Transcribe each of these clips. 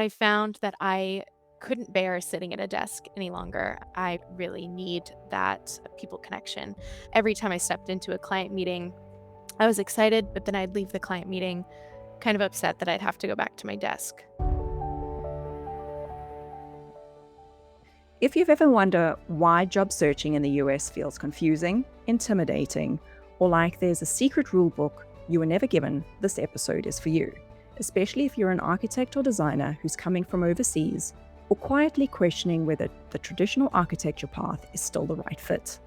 I found that I couldn't bear sitting at a desk any longer. I really need that people connection. Every time I stepped into a client meeting, I was excited, but then I'd leave the client meeting kind of upset that I'd have to go back to my desk. If you've ever wondered why job searching in the US feels confusing, intimidating, or like there's a secret rule book you were never given, this episode is for you. Especially if you're an architect or designer who's coming from overseas or quietly questioning whether the traditional architecture path is still the right fit.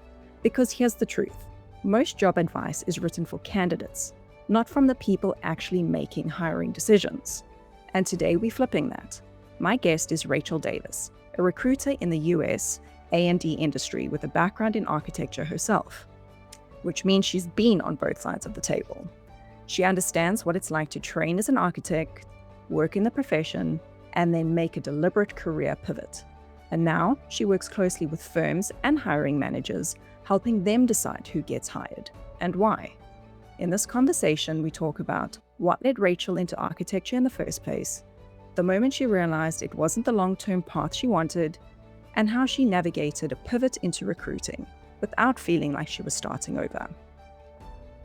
Because here's the truth, most job advice is written for candidates, not from the people actually making hiring decisions. And today we're flipping that. My guest is Rachel Davis, a recruiter in the US A&D industry with a background in architecture herself, which means she's been on both sides of the table. She understands what it's like to train as an architect, work in the profession, and then make a deliberate career pivot. And now she works closely with firms and hiring managers, helping them decide who gets hired and why. In this conversation, we talk about what led Rachel into architecture in the first place, the moment she realized it wasn't the long-term path she wanted, and how she navigated a pivot into recruiting without feeling like she was starting over.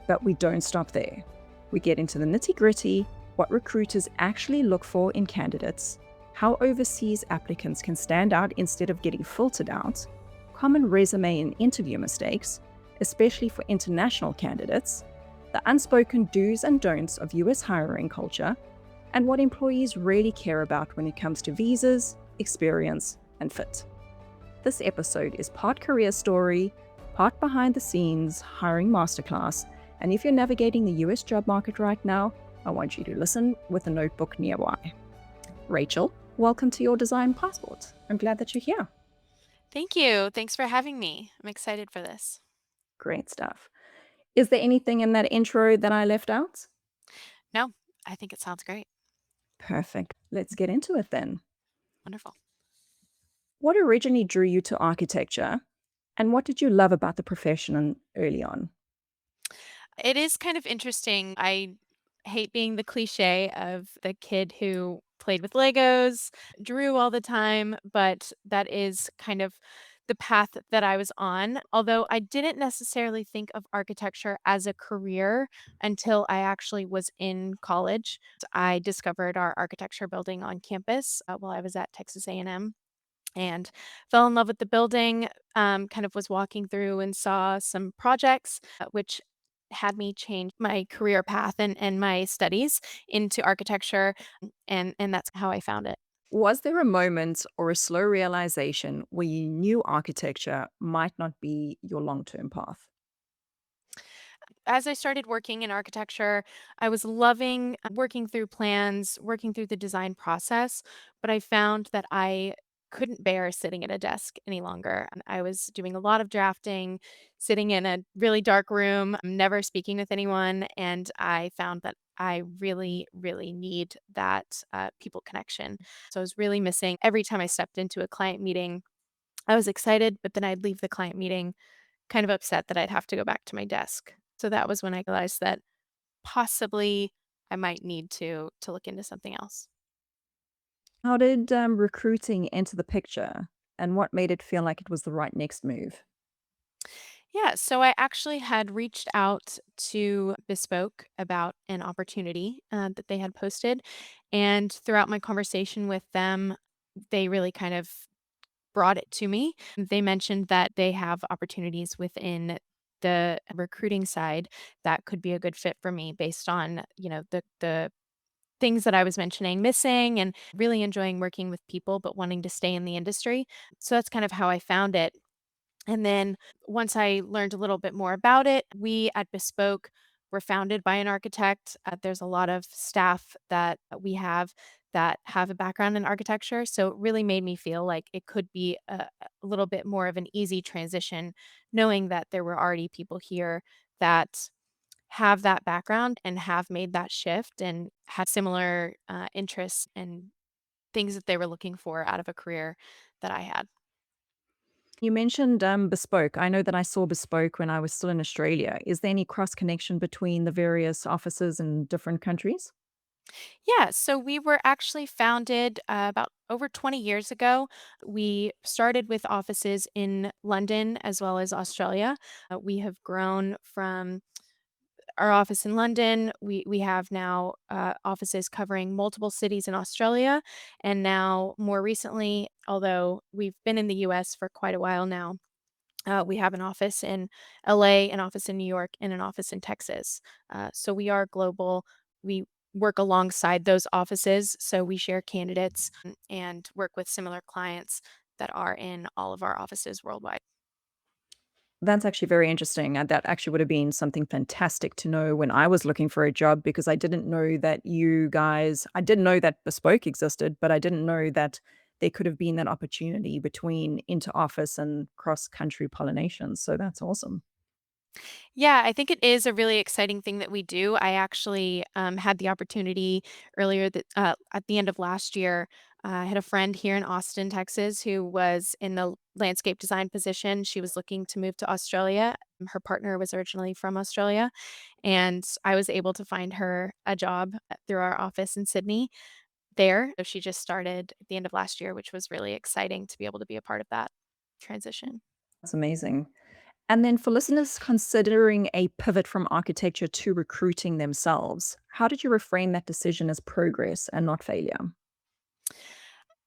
But we don't stop there. We get into the nitty-gritty, what recruiters actually look for in candidates, how overseas applicants can stand out instead of getting filtered out, common resume and interview mistakes, especially for international candidates, the unspoken do's and don'ts of US hiring culture, and what employees really care about when it comes to visas, experience, and fit. This episode is part career story, part behind the scenes hiring masterclass, and if you're navigating the US job market right now, I want you to listen with a notebook nearby. Rachel, welcome to your design passport. I'm glad that you're here. Thank you. Thanks for having me. I'm excited for this. Great stuff. Is there anything in that intro that I left out? No, I think it sounds great. Perfect. Let's get into it then. Wonderful. What originally drew you to architecture, and what did you love about the profession early on? It is kind of interesting. I hate being the cliche of the kid who played with Legos, drew all the time, but that is kind of the path that I was on. Although I didn't necessarily think of architecture as a career until I actually was in college. I discovered our architecture building on campus while I was at Texas A&M and fell in love with the building. Kind of was walking through and saw some projects, which had me change my career path and my studies into architecture, and that's how I found it. Was there a moment or a slow realization where you knew architecture might not be your long term path? As I started working in architecture, I was loving working through plans, working through the design process, but I found that I couldn't bear sitting at a desk any longer. And I was doing a lot of drafting, sitting in a really dark room, never speaking with anyone. And I found that I really, really need that people connection. So I was really missing every time I stepped into a client meeting. I was excited, but then I'd leave the client meeting kind of upset that I'd have to go back to my desk. So that was when I realized that possibly I might need to look into something else. How did recruiting enter the picture, and what made it feel like it was the right next move? Yeah, so I actually had reached out to Bespoke about an opportunity that they had posted. And throughout my conversation with them, they really kind of brought it to me. They mentioned that they have opportunities within the recruiting side that could be a good fit for me based on, the things that I was mentioning missing and really enjoying working with people but wanting to stay in the industry. So that's kind of how I found it. And then once I learned a little bit more about it, we at Bespoke were founded by an architect. There's a lot of staff that we have that have a background in architecture. So it really made me feel like it could be a little bit more of an easy transition, knowing that there were already people here that have that background and have made that shift and had similar interests and things that they were looking for out of a career that I had. You mentioned Bespoke. I know that I saw Bespoke when I was still in Australia. Is there any cross connection between the various offices in different countries? Yeah, so we were actually founded about over 20 years ago. We started with offices in London as well as Australia. We have grown from our office in London. We have now offices covering multiple cities in Australia, and now more recently, although we've been in the U.S. for quite a while now, we have an office in LA, an office in New York, and an office in Texas. So we are global. We work alongside those offices. So we share candidates and work with similar clients that are in all of our offices worldwide. That's actually very interesting. That actually would have been something fantastic to know when I was looking for a job because I didn't know that I didn't know that Bespoke existed, but I didn't know that there could have been that opportunity between inter-office and cross-country pollination. So that's awesome. Yeah, I think it is a really exciting thing that we do. I actually had the opportunity earlier that at the end of last year. I had a friend here in Austin, Texas, who was in the landscape design position. She was looking to move to Australia. Her partner was originally from Australia, and I was able to find her a job through our office in Sydney there. So she just started at the end of last year, which was really exciting to be able to be a part of that transition. That's amazing. And then for listeners considering a pivot from architecture to recruiting themselves, how did you reframe that decision as progress and not failure?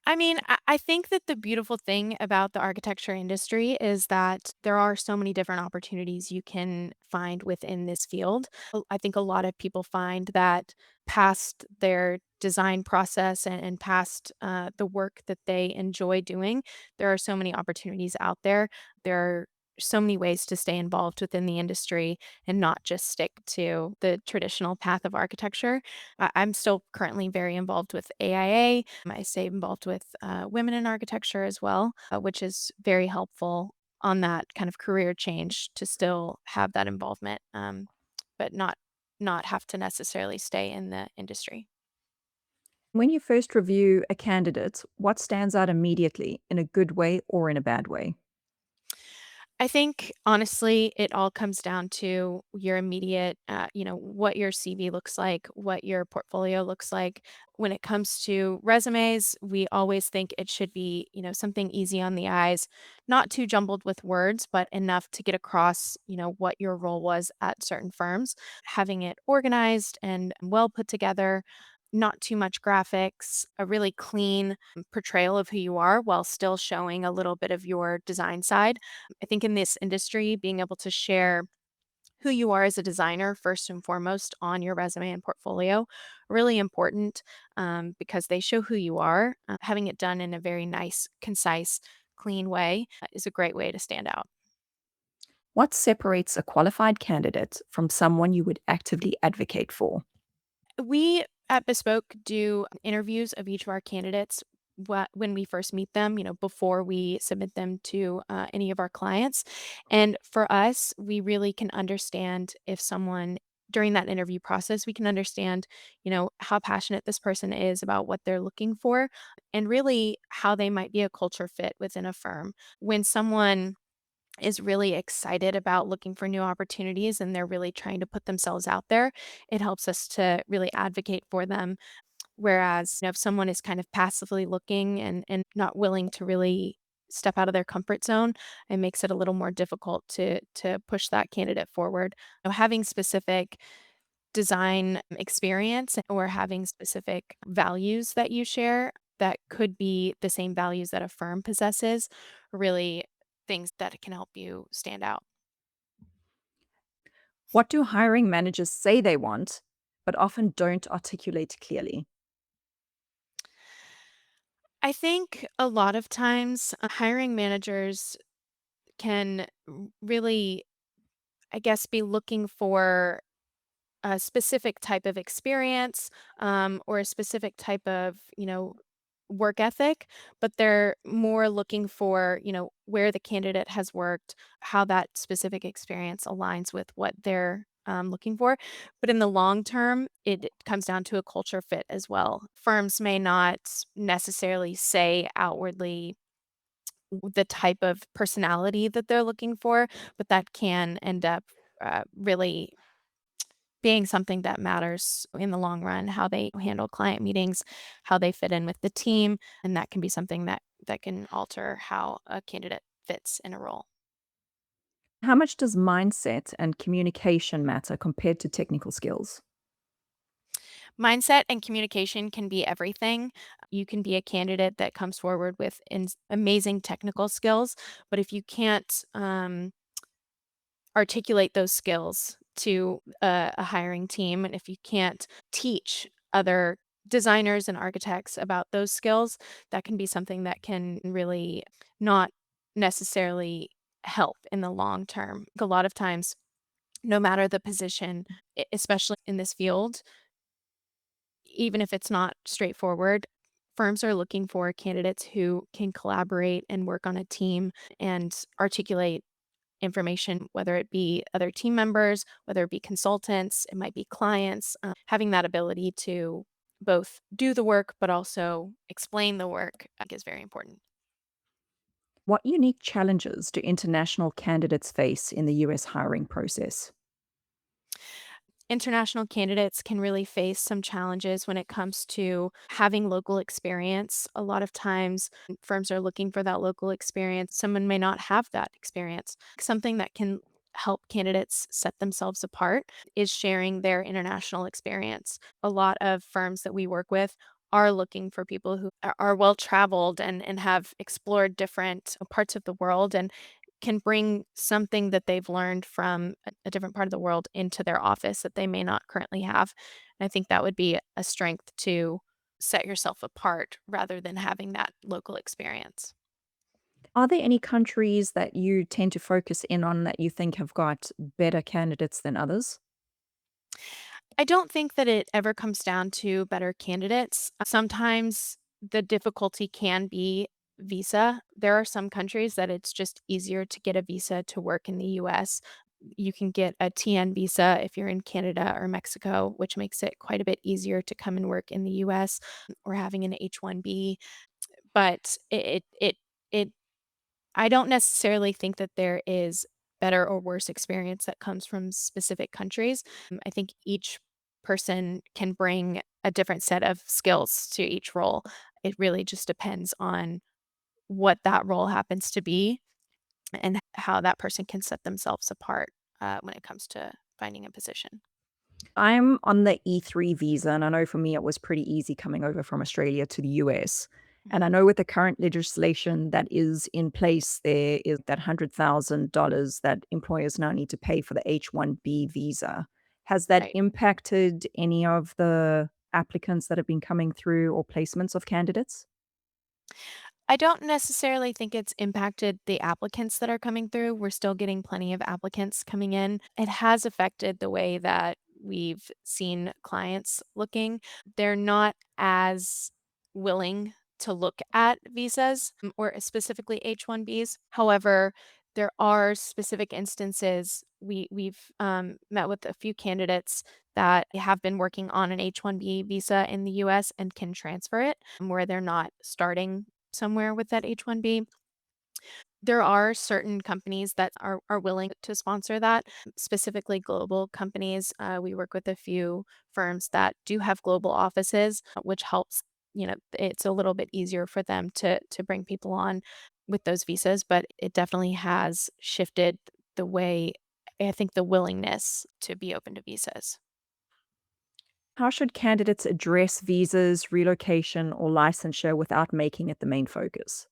I mean, I think that the beautiful thing about the architecture industry is that there are so many different opportunities you can find within this field. I think a lot of people find that past their design process and past the work that they enjoy doing, there are so many opportunities out there. There are so many ways to stay involved within the industry and not just stick to the traditional path of architecture. I'm still currently very involved with AIA. I stay involved with women in architecture as well, which is very helpful on that kind of career change to still have that involvement, but not have to necessarily stay in the industry. When you first review a candidate, what stands out immediately in a good way or in a bad way? I think honestly, it all comes down to your immediate, what your CV looks like, what your portfolio looks like. When it comes to resumes, we always think it should be, something easy on the eyes, not too jumbled with words, but enough to get across, what your role was at certain firms. Having it organized and well put together, not too much graphics, a really clean portrayal of who you are while still showing a little bit of your design side. I think in this industry, being able to share who you are as a designer first and foremost on your resume and portfolio really important because they show who you are. Having it done in a very nice, concise, clean way is a great way to stand out. What separates a qualified candidate from someone you would actively advocate for? We at Bespoke do interviews of each of our candidates when we first meet them, before we submit them to any of our clients. And for us, we really can understand if someone during that interview process, we can understand, how passionate this person is about what they're looking for and really how they might be a culture fit within a firm. When someone is really excited about looking for new opportunities and they're really trying to put themselves out there, it helps us to really advocate for them. Whereas, if someone is kind of passively looking and not willing to really step out of their comfort zone, it makes it a little more difficult to push that candidate forward. Having specific design experience or having specific values that you share that could be the same values that a firm possesses, really things that can help you stand out. What do hiring managers say they want, but often don't articulate clearly? I think a lot of times hiring managers can really, I guess, be looking for a specific type of experience or a specific type of work ethic, but they're more looking for where the candidate has worked, how that specific experience aligns with what they're looking for. But in the long term, it comes down to a culture fit as well. Firms may not necessarily say outwardly the type of personality that they're looking for, but that can end up really being something that matters in the long run, how they handle client meetings, how they fit in with the team, and that can be something that can alter how a candidate fits in a role. How much does mindset and communication matter compared to technical skills? Mindset and communication can be everything. You can be a candidate that comes forward with amazing technical skills, but if you can't articulate those skills to a hiring team, and if you can't teach other designers and architects about those skills, that can be something that can really not necessarily help in the long term. A lot of times, no matter the position, especially in this field, even if it's not straightforward, firms are looking for candidates who can collaborate and work on a team and articulate information, whether it be other team members, whether it be consultants, it might be clients. Having that ability to both do the work but also explain the work, I think, is very important. What unique challenges do international candidates face in the US hiring process? International candidates can really face some challenges when it comes to having local experience. A lot of times, firms are looking for that local experience. Someone may not have that experience. Something that can help candidates set themselves apart is sharing their international experience. A lot of firms that we work with are looking for people who are well traveled and have explored different parts of the world and can bring something that they've learned from a different part of the world into their office that they may not currently have. And I think that would be a strength to set yourself apart rather than having that local experience. Are there any countries that you tend to focus in on that you think have got better candidates than others? I don't think that it ever comes down to better candidates. Sometimes the difficulty can be visa. There are some countries that it's just easier to get a visa to work in the US. You can get a TN visa if you're in Canada or Mexico, which makes it quite a bit easier to come and work in the US, or having an H-1B. But it I don't necessarily think that there is better or worse experience that comes from specific countries. I think each person can bring a different set of skills to each role. It really just depends on what that role happens to be and how that person can set themselves apart when it comes to finding a position. I'm on the E3 visa, and I know for me it was pretty easy coming over from Australia to the US. And I Mhm. know with the current legislation that is in place, there is that $100,000 that employers now need to pay for the H-1B visa. Has that Right. impacted any of the applicants that have been coming through or placements of candidates? I don't necessarily think it's impacted the applicants that are coming through. We're still getting plenty of applicants coming in. It has affected the way that we've seen clients looking. They're not as willing to look at visas or specifically H-1Bs. However, there are specific instances we've met with a few candidates that have been working on an H-1B visa in the US and can transfer it where they're not starting somewhere with that H-1B. There are certain companies that are willing to sponsor that, specifically global companies. We work with a few firms that do have global offices, which helps, it's a little bit easier for them to bring people on with those visas, but it definitely has shifted the way I think the willingness to be open to visas. How should candidates address visas, relocation, or licensure without making it the main focus?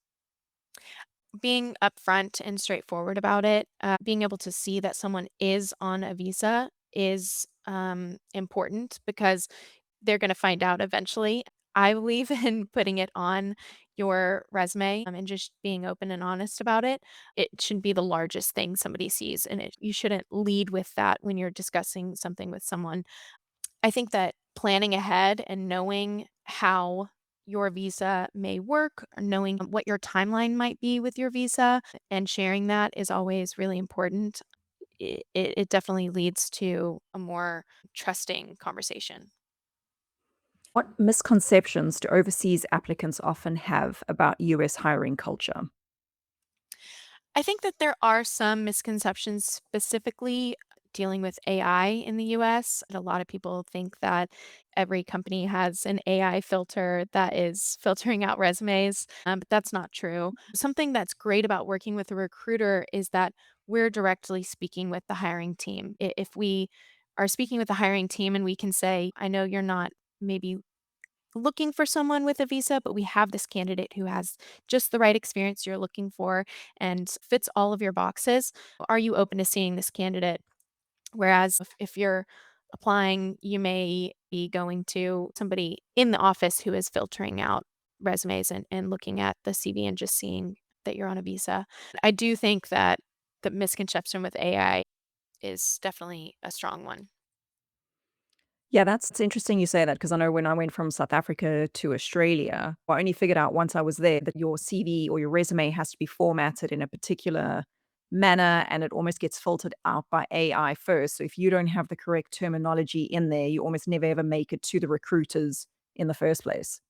Being upfront and straightforward about it, being able to see that someone is on a visa is important because they're going to find out eventually. I believe in putting it on your resume and just being open and honest about it. It shouldn't be the largest thing somebody sees, and you shouldn't lead with that when you're discussing something with someone. I think that planning ahead and knowing how your visa may work, or knowing what your timeline might be with your visa and sharing that is always really important. It definitely leads to a more trusting conversation. What misconceptions do overseas applicants often have about US hiring culture? I think that there are some misconceptions specifically. dealing with AI in the US. A lot of people think that every company has an AI filter that is filtering out resumes, but that's not true. Something that's great about working with a recruiter is that we're directly speaking with the hiring team. If we are speaking with the hiring team and we can say, I know you're not maybe looking for someone with a visa, but we have this candidate who has just the right experience you're looking for and fits all of your boxes. Are you open to seeing this candidate? Whereas if you're applying, you may be going to somebody in the office who is filtering out resumes and looking at the CV and just seeing that you're on a visa. I do think that the misconception with AI is definitely a strong one. Yeah, that's it's interesting you say that because I know when I went from South Africa to Australia, I only figured out once I was there that your CV or your resume has to be formatted in a particular manner and it almost gets filtered out by AI first. So if you don't have the correct terminology in there, you almost never ever make it to the recruiters in the first place.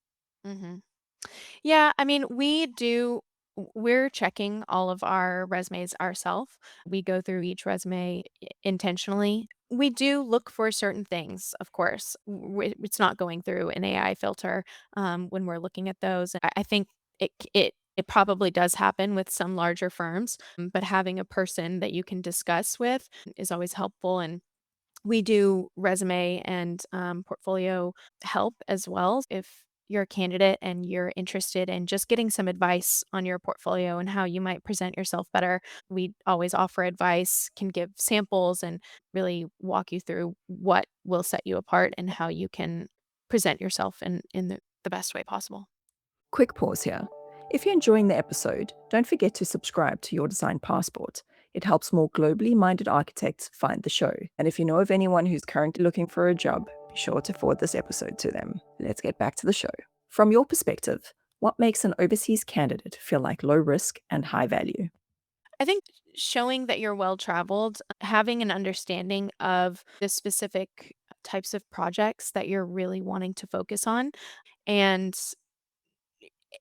Mhm. Yeah, I mean, we're checking all of our resumes ourselves. We go through each resume intentionally. We do look for certain things, of course. It's not going through an AI filter when we're looking at those. I think it probably does happen with some larger firms, but having a person that you can discuss with is always helpful. And we do resume and, portfolio help as well. If you're a candidate and you're interested in just getting some advice on your portfolio and how you might present yourself better, we always offer advice, can give samples, and really walk you through what will set you apart and how you can present yourself in the best way possible. Quick pause here. If you're enjoying the episode, don't forget to subscribe to Your Design Passport. It helps more globally minded architects find the show. And if you know of anyone who's currently looking for a job, be sure to forward this episode to them. Let's get back to the show. From your perspective, what makes an overseas candidate feel like low risk and high value? I think showing that you're well traveled, having an understanding of the specific types of projects that you're really wanting to focus on, and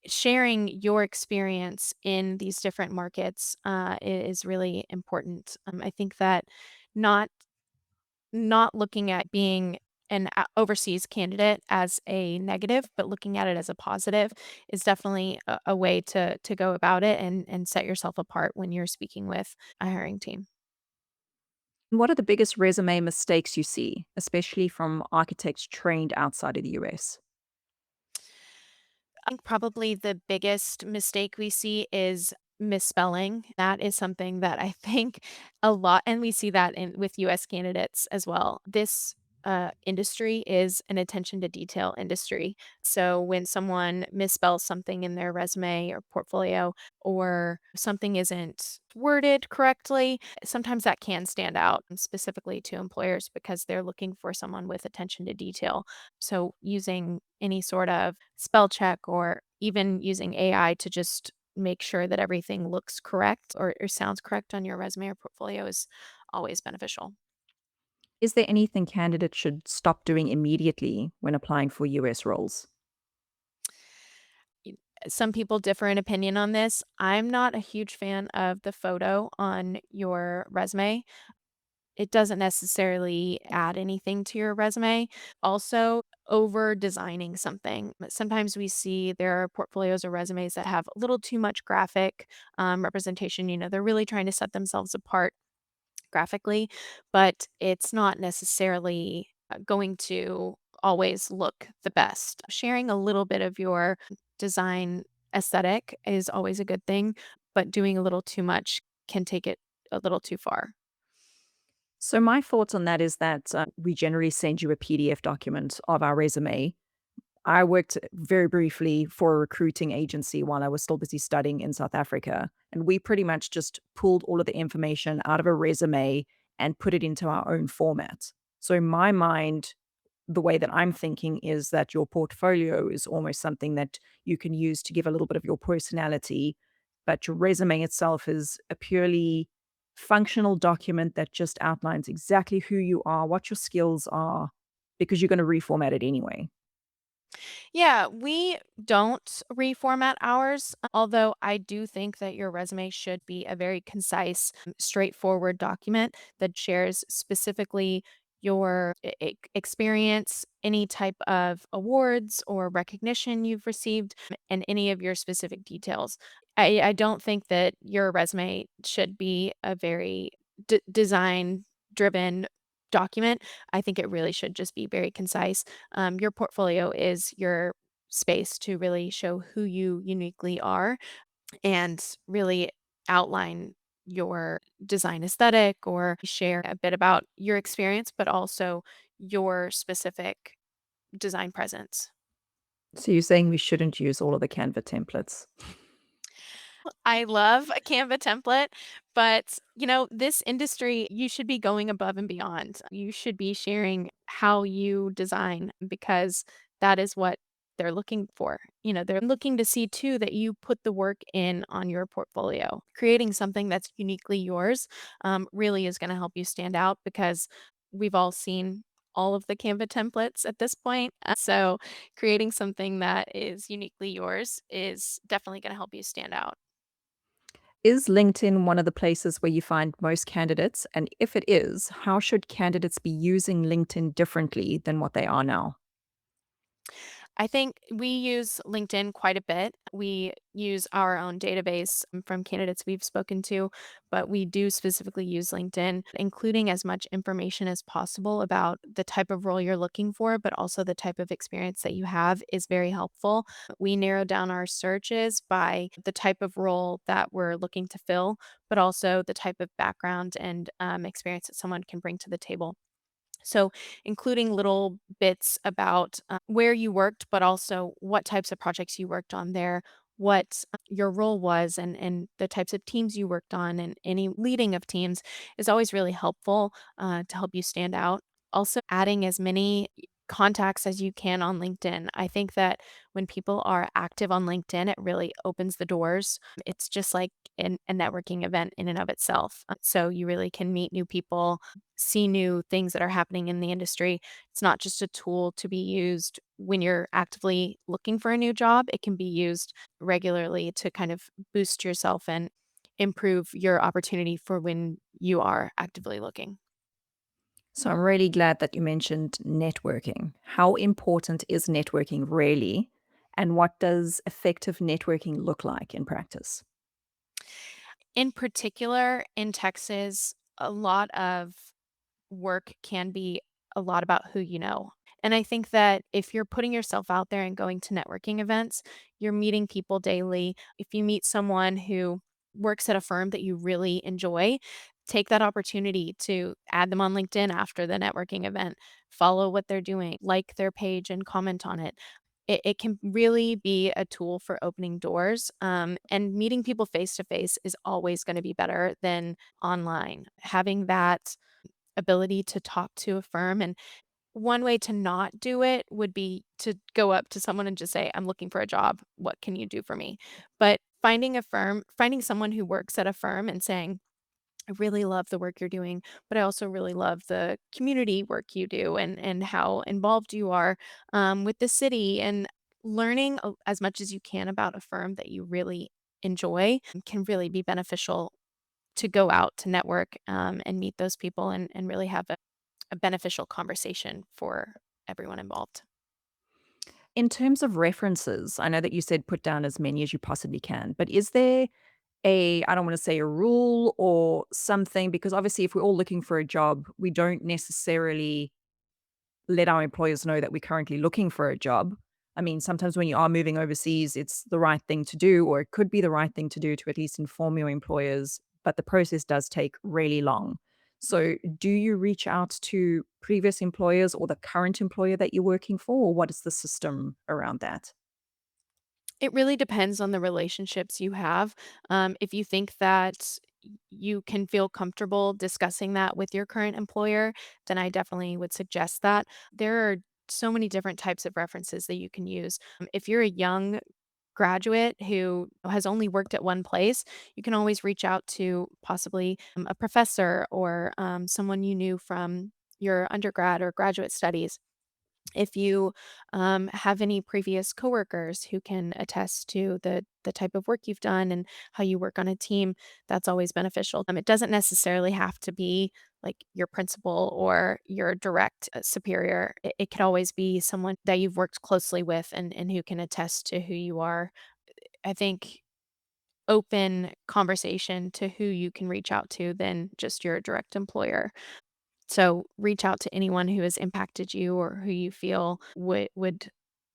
sharing your experience in these different markets is really important. I think that not not looking at being an overseas candidate as a negative, but looking at it as a positive is definitely a way to go about it and set yourself apart when you're speaking with a hiring team. And what are the biggest resume mistakes you see, especially from architects trained outside of the US? I think probably the biggest mistake we see is misspelling. That is something that I think a lot, and we see that in with US candidates as well. This industry is an attention to detail industry. So when someone misspells something in their resume or portfolio, or something isn't worded correctly, sometimes that can stand out, specifically to employers, because they're looking for someone with attention to detail. So using any sort of spell check or even using AI to just make sure that everything looks correct or sounds correct on your resume or portfolio is always beneficial. Is there anything candidates should stop doing immediately when applying for US roles? Y- Some people differ in opinion on this. I'm not a huge fan of the photo on your resume. It doesn't necessarily add anything to your resume. Also, over designing something. Sometimes we see there are portfolios or resumes that have a little too much graphic representation. They're really trying to set themselves apart graphically, but it's not necessarily going to always look the best. Sharing a little bit of your design aesthetic is always a good thing, but doing a little too much can take it a little too far. So, my thoughts on that is that we generally send you a PDF document of our resume. I worked very briefly for a recruiting agency while I was still busy studying in South Africa. And we pretty much just pulled all of the information out of a resume and put it into our own format. So, in my mind, the way that I'm thinking is that your portfolio is almost something that you can use to give a little bit of your personality, but your resume itself is a purely functional document that just outlines exactly who you are, what your skills are, because you're going to reformat it anyway. Yeah, we don't reformat ours, although I do think that your resume should be a very concise, straightforward document that shares specifically your experience, any type of awards or recognition you've received, and any of your specific details. I don't think that your resume should be a very design driven document. I think it really should just be very concise. Your portfolio is your space to really show who you uniquely are and really outline your design aesthetic or share a bit about your experience, but also your specific design presence. So you're saying we shouldn't use all of the Canva templates? I love a Canva template, but this industry, you should be going above and beyond. You should be sharing how you design because that is what they're looking for. They're looking to see too that you put the work in on your portfolio. Creating something that's uniquely yours really is going to help you stand out because we've all seen all of the Canva templates at this point. So creating something that is uniquely yours is definitely going to help you stand out. Is LinkedIn one of the places where you find most candidates? And if it is, how should candidates be using LinkedIn differently than what they are now? I think we use LinkedIn quite a bit. We use our own database from candidates we've spoken to, but we do specifically use LinkedIn, including as much information as possible about the type of role you're looking for, but also the type of experience that you have is very helpful. We narrow down our searches by the type of role that we're looking to fill, but also the type of background and experience that someone can bring to the table. So, including little bits about where you worked, but also what types of projects you worked on there, what your role was, and the types of teams you worked on, and any leading of teams is always really helpful to help you stand out. Also, adding as many contacts as you can on LinkedIn. I think that when people are active on LinkedIn, it really opens the doors. It's just like a networking event in and of itself. So, you really can meet new people, see new things that are happening in the industry. It's not just a tool to be used when you're actively looking for a new job. It can be used regularly to kind of boost yourself and improve your opportunity for when you are actively looking. So I'm really glad that you mentioned networking. How important is networking really? And what does effective networking look like in practice? In particular, in Texas, a lot of work can be a lot about who you know. And I think that if you're putting yourself out there and going to networking events, you're meeting people daily. If you meet someone who works at a firm that you really enjoy, take that opportunity to add them on LinkedIn after the networking event, follow what they're doing, like their page and comment on it. It can really be a tool for opening doors. And meeting people face to face is always going to be better than online. Having that ability to talk to a firm, and one way to not do it would be to go up to someone and just say, "I'm looking for a job. What can you do for me?" But finding someone who works at a firm and saying, "I really love the work you're doing, but I also really love the community work you do and how involved you are with the city," and learning as much as you can about a firm that you really enjoy can really be beneficial to go out to network, and meet those people and really have a beneficial conversation for everyone involved. In terms of references, I know that you said put down as many as you possibly can, but is there I don't want to say a rule or something? Because obviously, if we're all looking for a job, we don't necessarily let our employers know that we're currently looking for a job. I mean, sometimes when you are moving overseas, it's the right thing to do, or it could be the right thing to do to at least inform your employers, but the process does take really long. So, do you reach out to previous employers or the current employer that you're working for, or what is the system around that? It really depends on the relationships you have. If you think that you can feel comfortable discussing that with your current employer, then I definitely would suggest that. There are so many different types of references that you can use. If you're a young graduate who has only worked at one place, you can always reach out to possibly a professor or someone you knew from your undergrad or graduate studies If you have any previous coworkers who can attest to the type of work you've done and how you work on a team, that's always beneficial. It doesn't necessarily have to be like your principal or your direct superior. It could always be someone that you've worked closely with and who can attest to who you are. I think open conversation to who you can reach out to than just your direct employer. So reach out to anyone who has impacted you or who you feel would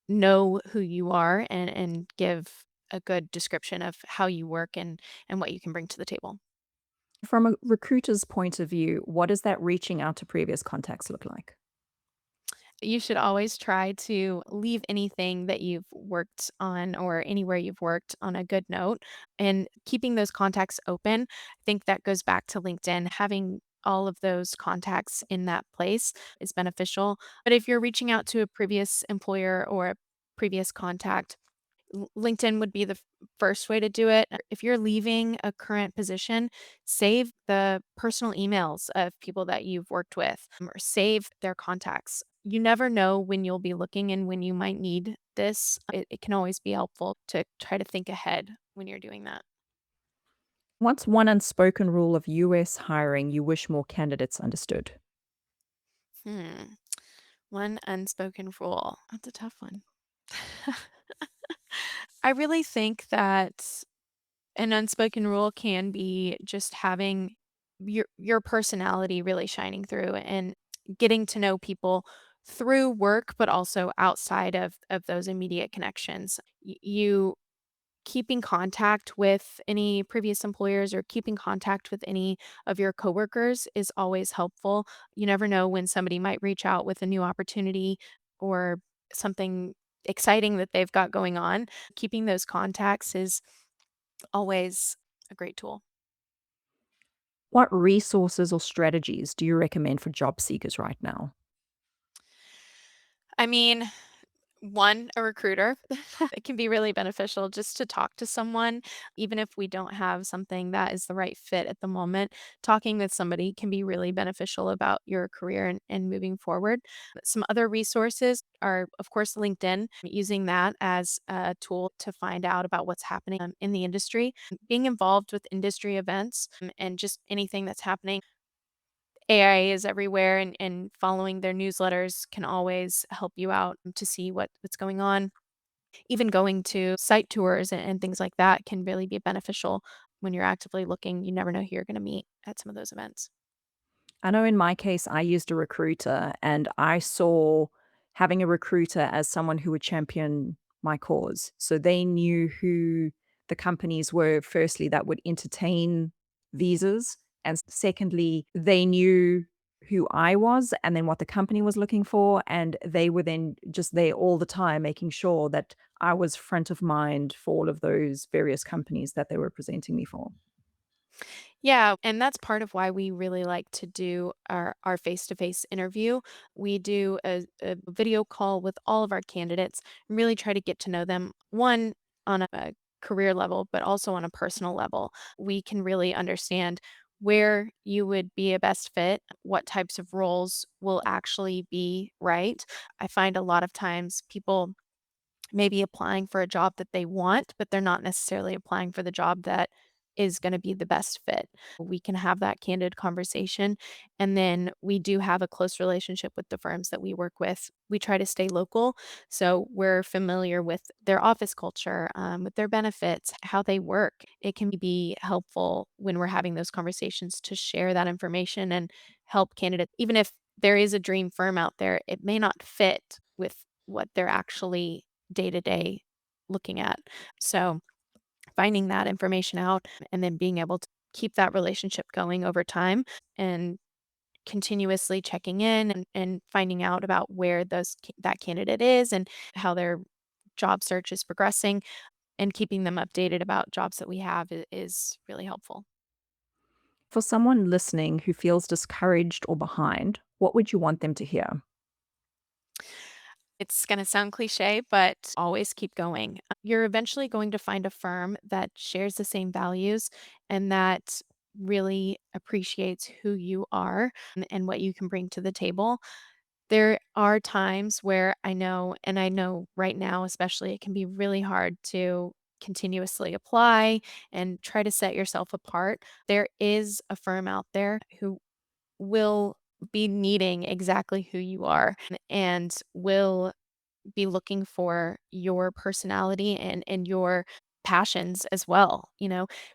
know who you are and give a good description of how you work and what you can bring to the table. From a recruiter's point of view, what does that reaching out to previous contacts look like? You should always try to leave anything that you've worked on or anywhere you've worked on a good note and keeping those contacts open. I think that goes back to LinkedIn. Having all of those contacts in that place is beneficial. But if you're reaching out to a previous employer or a previous contact, LinkedIn would be the first way to do it. If you're leaving a current position, save the personal emails of people that you've worked with or save their contacts. You never know when you'll be looking and when you might need this. It can always be helpful to try to think ahead when you're doing that. What's one unspoken rule of US hiring you wish more candidates understood? Hmm. One unspoken rule. That's a tough one. I really think that an unspoken rule can be just having your personality really shining through and getting to know people through work, but also outside of those immediate connections. You keeping contact with any previous employers or keeping contact with any of your coworkers is always helpful. You never know when somebody might reach out with a new opportunity or something exciting that they've got going on. Keeping those contacts is always a great tool. What resources or strategies do you recommend for job seekers right now? I mean, one, a recruiter. It can be really beneficial just to talk to someone, even if we don't have something that is the right fit at the moment. Talking with somebody can be really beneficial about your career and moving forward. Some other resources are, of course, LinkedIn, using that as a tool to find out about what's happening in the industry, being involved with industry events and just anything that's happening. AI is everywhere and following their newsletters can always help you out to see what's going on. Even going to site tours and things like that can really be beneficial when you're actively looking. You never know who you're gonna meet at some of those events. I know in my case, I used a recruiter and I saw having a recruiter as someone who would champion my cause. So they knew who the companies were, firstly, that would entertain visas. And secondly, they knew who I was and then what the company was looking for. And they were then just there all the time, making sure that I was front of mind for all of those various companies that they were presenting me for. Yeah, and that's part of why we really like to do our face-to-face interview. We do a video call with all of our candidates and really try to get to know them, one, on a career level, but also on a personal level. We can really understand where you would be a best fit, what types of roles will actually be right. I find a lot of times people maybe applying for a job that they want, but they're not necessarily applying for the job that is gonna be the best fit. We can have that candid conversation, and then we do have a close relationship with the firms that we work with. We try to stay local, so we're familiar with their office culture, with their benefits, how they work. It can be helpful when we're having those conversations to share that information and help candidates even if there is a dream firm out there, it may not fit with what they're actually day to day looking at. So, finding that information out and then being able to keep that relationship going over time and continuously checking in and finding out about where that candidate is and how their job search is progressing and keeping them updated about jobs that we have is really helpful. For someone listening who feels discouraged or behind, what would you want them to hear? It's going to sound cliche, but always keep going. You're eventually going to find a firm that shares the same values and that really appreciates who you are and what you can bring to the table. There are times where I know right now especially, it can be really hard to continuously apply and try to set yourself apart. There is a firm out there who will be needing exactly who you are and will be looking for your personality and your passions as well,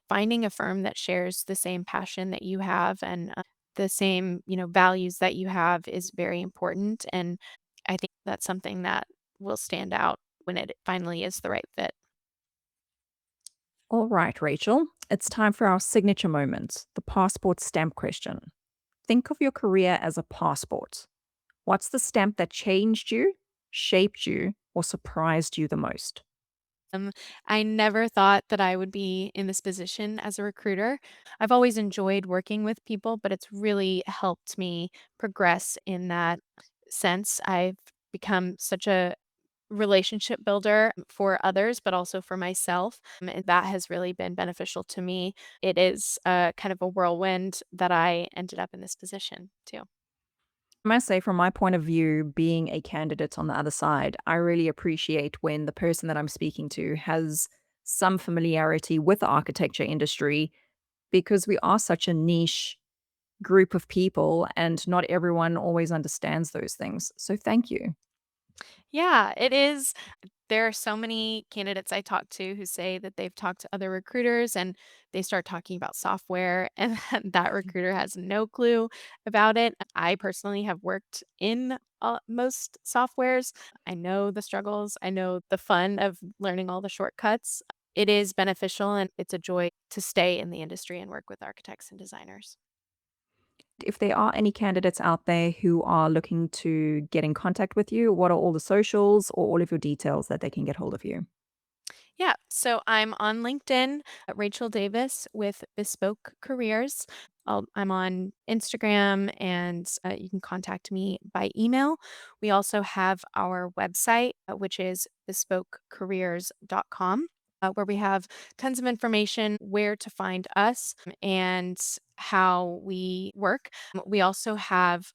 finding a firm that shares the same passion that you have and, the same, values that you have is very important, and I think that's something that will stand out when it finally is the right fit. All right, Rachel, it's time for our signature moment, the passport stamp question. Think of your career as a passport. What's the stamp that changed you, shaped you, or surprised you the most? Um, I never thought that I would be in this position as a recruiter. I've always enjoyed working with people, but it's really helped me progress in that sense. I've become such a relationship builder for others, but also for myself. And that has really been beneficial to me. It is kind of a whirlwind that I ended up in this position too. I must say, from my point of view, being a candidate on the other side, I really appreciate when the person that I'm speaking to has some familiarity with the architecture industry because we are such a niche group of people and not everyone always understands those things. So, thank you. Yeah, it is. There are so many candidates I talk to who say that they've talked to other recruiters and they start talking about software and then that recruiter has no clue about it. I personally have worked in most softwares. I know the struggles, I know the fun of learning all the shortcuts. It is beneficial and it's a joy to stay in the industry and work with architects and designers. If there are any candidates out there who are looking to get in contact with you, what are all the socials or all of your details that they can get hold of you? Yeah, so I'm on LinkedIn, Rachel Davis with Bespoke Careers. I'm on Instagram and you can contact me by email. We also have our website, which is bespokecareers.com, where we have tons of information where to find us and how we work. We also have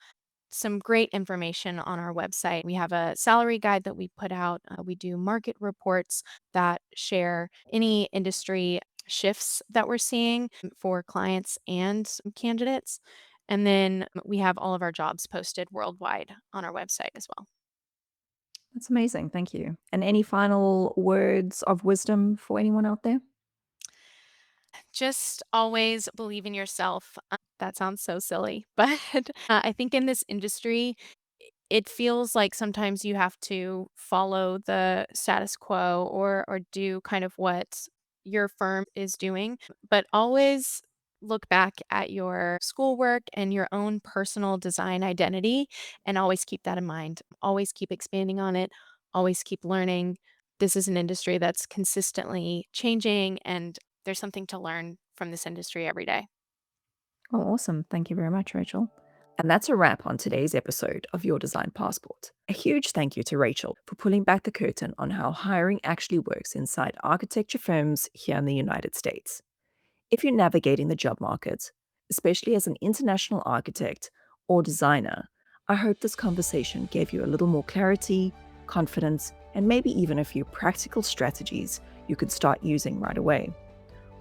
some great information on our website. We have a salary guide that we put out. We do market reports that share any industry shifts that we're seeing for clients and candidates. And then we have all of our jobs posted worldwide on our website as well. That's amazing. Thank you. And any final words of wisdom for anyone out there? Just always believe in yourself. That sounds so silly, but I think in this industry, it feels like sometimes you have to follow the status quo or do kind of what your firm is doing, but always look back at your schoolwork and your own personal design identity and always keep that in mind. Always keep expanding on it, always keep learning. This is an industry that's consistently changing and there's something to learn from this industry every day. Oh, awesome. Thank you very much, Rachel. And that's a wrap on today's episode of Your Design Passport. A huge thank you to Rachel for pulling back the curtain on how hiring actually works inside architecture firms here in the United States. If you're navigating the job market, especially as an international architect or designer, I hope this conversation gave you a little more clarity, confidence, and maybe even a few practical strategies you could start using right away.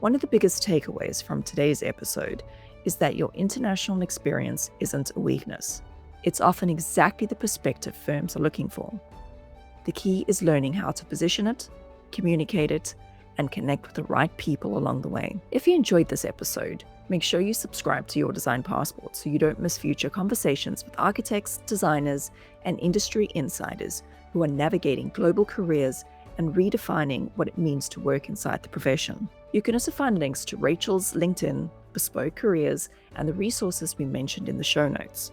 One of the biggest takeaways from today's episode is that your international experience isn't a weakness. It's often exactly the perspective firms are looking for. The key is learning how to position it, communicate it, and connect with the right people along the way. If you enjoyed this episode, make sure you subscribe to Your Design Passport so you don't miss future conversations with architects, designers, and industry insiders who are navigating global careers and redefining what it means to work inside the profession. You can also find links to Rachel's LinkedIn, Bespoke Careers, and the resources we mentioned in the show notes.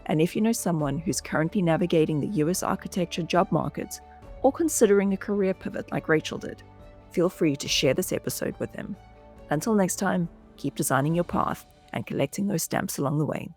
And if you know someone who's currently navigating the US architecture job market or considering a career pivot like Rachel did, feel free to share this episode with them. Until next time, keep designing your path and collecting those stamps along the way.